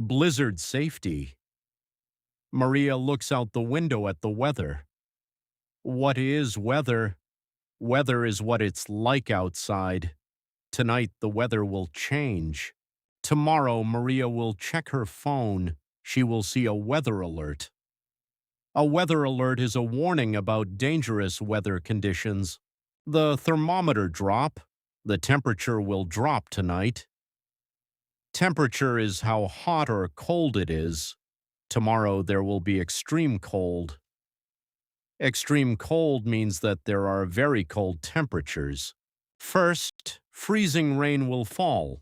Blizzard safety. Maria looks out the window at the weather. What is weather? Weather is what it's like outside. Tonight the weather will change. Tomorrow Maria will check her phone. She will see a weather alert. A weather alert is a warning about dangerous weather conditions. The thermometer drop. The temperature will drop tonight. Temperature is how hot or cold it is. Tomorrow there will be extreme cold. Extreme cold means that there are very cold temperatures. First, freezing rain will fall.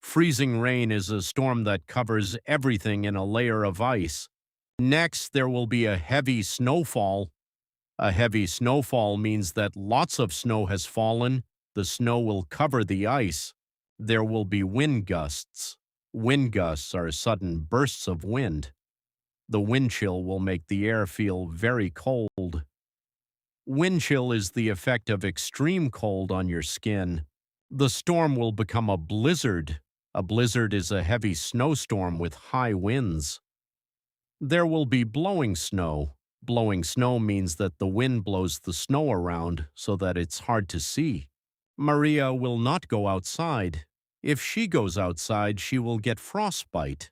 Freezing rain is a storm that covers everything in a layer of ice. Next, there will be a heavy snowfall. A heavy snowfall means that lots of snow has fallen. The snow will cover the ice. There will be wind gusts. Wind gusts are sudden bursts of wind. The wind chill will make the air feel very cold. Wind chill is the effect of extreme cold on your skin. The storm will become a blizzard. A blizzard is a heavy snowstorm with high winds. There will be blowing snow. Blowing snow means that the wind blows the snow around so that it's hard to see. Maria will not go outside. If she goes outside, she will get frostbite.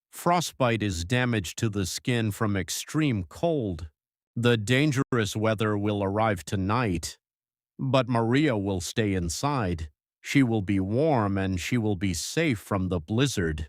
Frostbite is damage to the skin from extreme cold. The dangerous weather will arrive tonight, but Maria will stay inside. She will be warm and she will be safe from the blizzard.